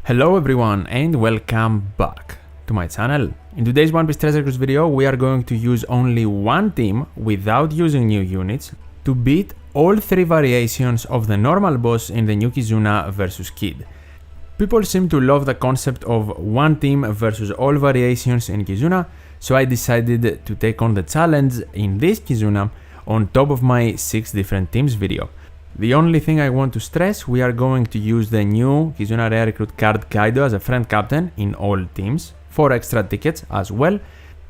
Hello everyone and welcome back to my channel. In today's One Piece Treasure Cruise video, we are going to use only one team without using new units to beat all three variations of the normal boss in the new Kizuna vs Kid. People seem to love the concept of one team versus all variations in Kizuna, so I decided to take on the challenge in this Kizuna on top of my 6 different teams video. The only thing I want to stress, we are going to use the new Kizuna Rare Recruit card Kaido as a friend captain in all teams, 4 extra tickets as well.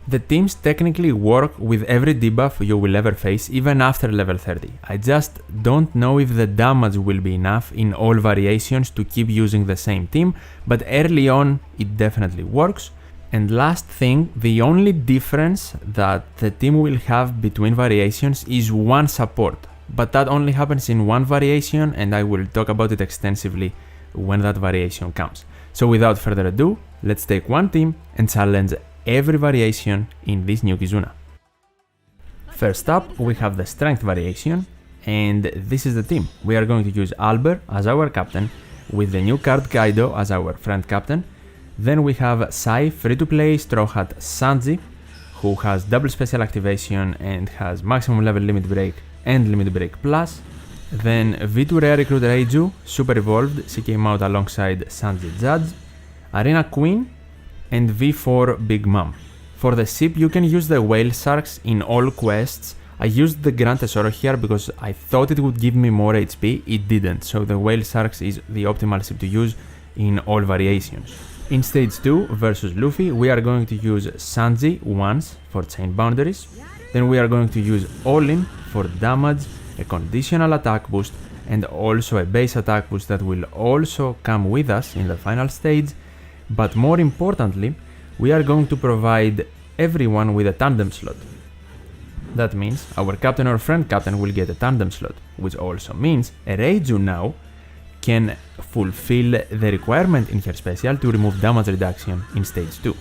The teams technically work with every debuff you will ever face, even after level 30. I just don't know if the damage will be enough in all variations to keep using the same team, but early on it definitely works. And last thing, the only difference that the team will have between variations is one support. But that only happens in one variation and I will talk about it extensively when that variation comes. So without further ado, let's take one team and challenge every variation in this new Kizuna. First up, we have the strength variation, and this is the team. We are going to use Albert as our captain with the new card Kaido as our friend captain. Then we have Sai free-to-play Straw Hat Sanji, who has double special activation and has maximum level limit break and limit break plus. Then V2 Rare Recruit Reiju, super evolved, she came out alongside Sanji Judge, Arena Queen, and V4 Big Mom. For the ship, you can use the Whale Sharks in all quests. I used the Grand Tesoro here because I thought it would give me more HP, it didn't, so the Whale Sharks is the optimal ship to use in all variations. In stage 2 versus Luffy, we are going to use Sanji once for chain boundaries. Then we are going to use All-In for damage, a conditional attack boost, and also a base attack boost that will also come with us in the final stage. But more importantly, we are going to provide everyone with a tandem slot. That means our captain or friend captain will get a tandem slot, which also means Reiju now can fulfill the requirement in her special to remove damage reduction in stage 2.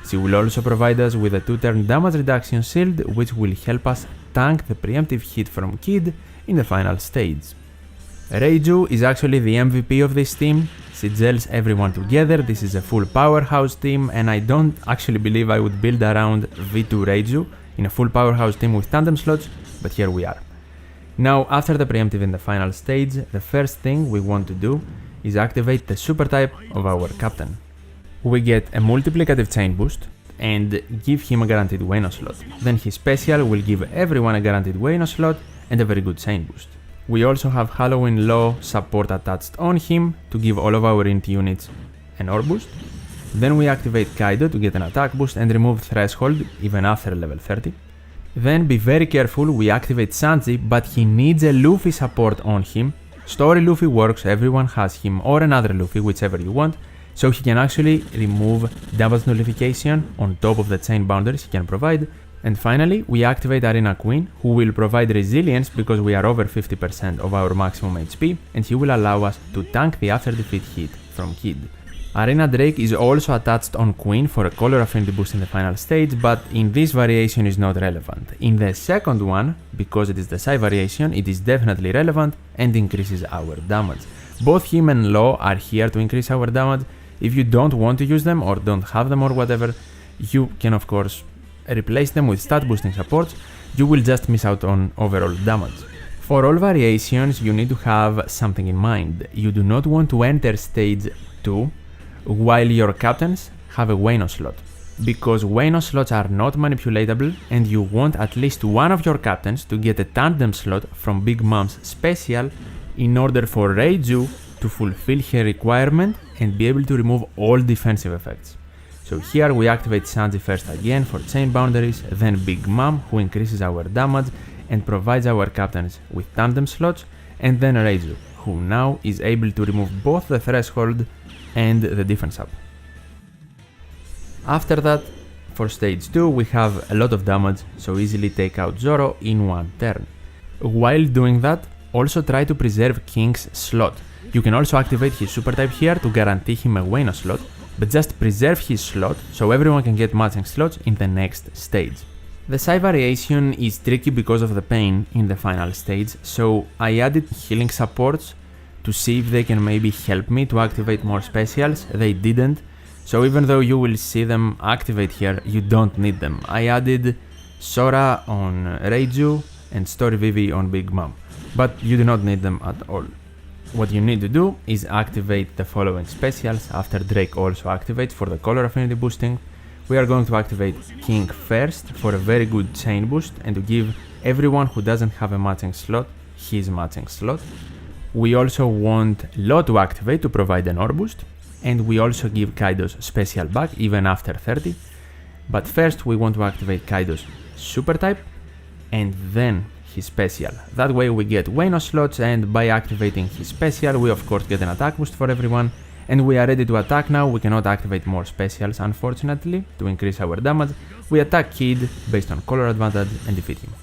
She will also provide us with a 2-turn damage reduction shield, which will help us tank the preemptive hit from Kid in the final stage. Reiju is actually the MVP of this team. She gels everyone together. This is a full powerhouse team, and I don't actually believe I would build around V2 Reiju in a full powerhouse team with tandem slots, but here we are. Now, after the preemptive in the final stage, the first thing we want to do is activate the super type of our captain. We get a multiplicative chain boost and give him a guaranteed Wano slot. Then his special will give everyone a guaranteed Wano slot and a very good chain boost. We also have Halloween Law support attached on him to give all of our int units an ore boost. Then we activate Kaido to get an attack boost and remove Threshold even after level 30. Then be very careful, we activate Sanji, but he needs a Luffy support on him. Story Luffy works, everyone has him, or another Luffy, whichever you want. So he can actually remove damage nullification on top of the chain boundaries he can provide. And finally, we activate Arena Queen, who will provide resilience because we are over 50% of our maximum HP, and he will allow us to tank the after defeat hit from Kid. Arena Drake is also attached on Queen for a color affinity boost in the final stage, but in this variation is not relevant. In the second one, because it is the Sai variation, it is definitely relevant and increases our damage. Both him and Law are here to increase our damage. If you don't want to use them or don't have them or whatever, you can of course replace them with stat boosting supports. You will just miss out on overall damage. For all variations, you need to have something in mind. You do not want to enter stage 2 while your captains have a Wano slot, because Wano slots are not manipulatable and you want at least one of your captains to get a tandem slot from Big Mom's special in order for Reiju to fulfill her requirement and be able to remove all defensive effects. So here we activate Sanji first again for chain boundaries, then Big Mom, who increases our damage and provides our captains with tandem slots, and then Reiju, who now is able to remove both the threshold and the defense up. After that, for stage 2 we have a lot of damage, so easily take out Zoro in one turn. While doing that, also try to preserve King's slot. You can also activate his super type here to guarantee him a Wano slot, but just preserve his slot so everyone can get matching slots in the next stage. The Sai variation is tricky because of the pain in the final stage, so I added healing supports to see if they can maybe help me to activate more specials. They didn't, so even though you will see them activate here, you don't need them. I added Sora on Reiju and Story Vivi on Big Mom, but you do not need them at all. What you need to do is activate the following specials after Drake also activates for the color affinity boosting. We are going to activate King first for a very good chain boost and to give everyone who doesn't have a matching slot his matching slot. We also want Law to activate to provide an orb boost, and we also give Kaido's special back even after 30. But first we want to activate Kaido's super type and then his special. That way we get Wano slots, and by activating his special we of course get an attack boost for everyone, and we are ready to attack now. We cannot activate more specials unfortunately to increase our damage. We attack Kid based on color advantage and defeat him.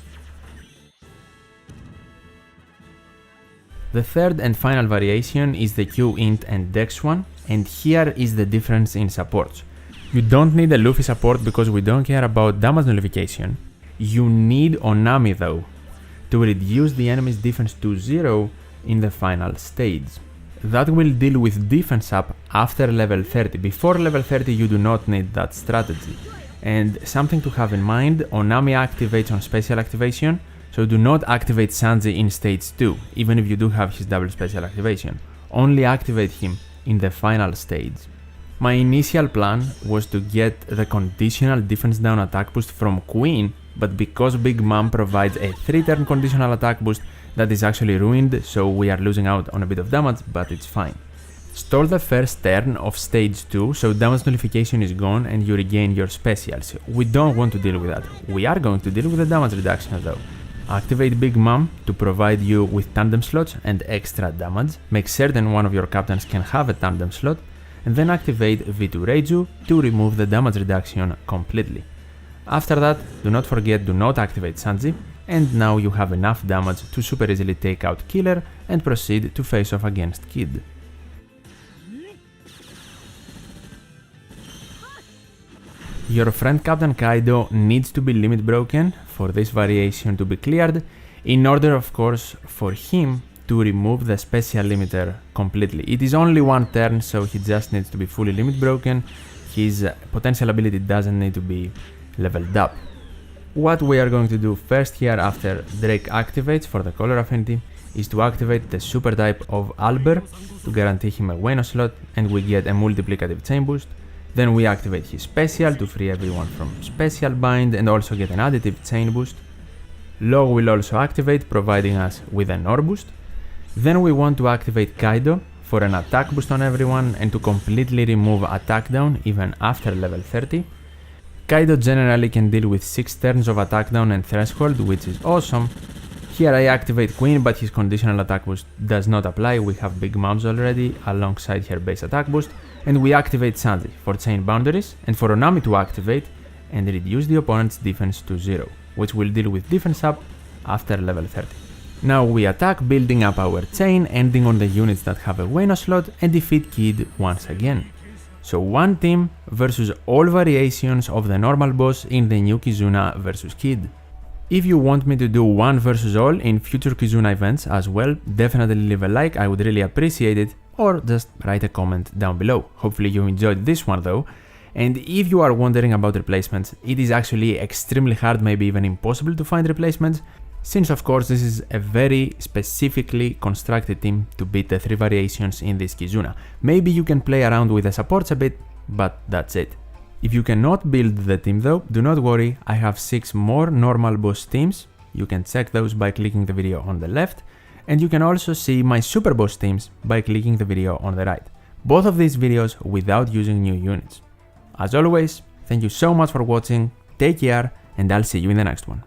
The third and final variation is the Q int and Dex one, and here is the difference in supports. You don't need a Luffy support because we don't care about damage nullification. You need Onami though, to reduce the enemy's defense to 0 in the final stage. That will deal with defense up after level 30. Before level 30 you do not need that strategy. And something to have in mind, Onami activates on special activation, so do not activate Sanji in stage 2, even if you do have his double special activation. Only activate him in the final stage. My initial plan was to get the conditional defense down attack boost from Queen, but because Big Mom provides a 3-turn conditional attack boost, that is actually ruined, so we are losing out on a bit of damage, but it's fine. Stall the first turn of stage 2, so damage nullification is gone and you regain your specials. We don't want to deal with that. We are going to deal with the damage reduction though. Activate Big Mom to provide you with tandem slots and extra damage. Make certain one of your captains can have a tandem slot, and then activate V2 Reiju to remove the damage reduction completely. After that, do not forget do not activate Sanji, and now you have enough damage to super easily take out Killer and proceed to face off against Kid. Your friend Captain Kaido needs to be limit broken for this variation to be cleared, in order of course for him to remove the special limiter completely. It is only one turn, so he just needs to be fully limit broken. His potential ability doesn't need to be leveled up. What we are going to do first here after Drake activates for the color affinity is to activate the super type of Albert to guarantee him a Wano slot, and we get a multiplicative chain boost. Then we activate his special to free everyone from special bind and also get an additive chain boost. Law will also activate, providing us with an orb boost. Then we want to activate Kaido for an attack boost on everyone and to completely remove attack down even after level 30. Kaido generally can deal with 6 turns of attack down and threshold, which is awesome. Here I activate Queen, but his conditional attack boost does not apply. We have Big Moms already alongside her base attack boost, and we activate Sanji for chain boundaries and for Onami to activate and reduce the opponent's defense to 0, which will deal with defense up after level 30. Now we attack, building up our chain, ending on the units that have a Wano slot, and defeat Kid once again. So one team versus all variations of the normal boss in the new Kizuna vs Kid. If you want me to do one versus all in future Kizuna events as well, definitely leave a like, I would really appreciate it, or just write a comment down below. Hopefully you enjoyed this one though. And if you are wondering about replacements, it is actually extremely hard, maybe even impossible to find replacements, since of course this is a very specifically constructed team to beat the 3 variations in this Kizuna. Maybe you can play around with the supports a bit, but that's it. If you cannot build the team though, do not worry, I have 6 more normal boss teams. You can check those by clicking the video on the left, and you can also see my super boss teams by clicking the video on the right. Both of these videos without using new units. As always, thank you so much for watching, take care, and I'll see you in the next one.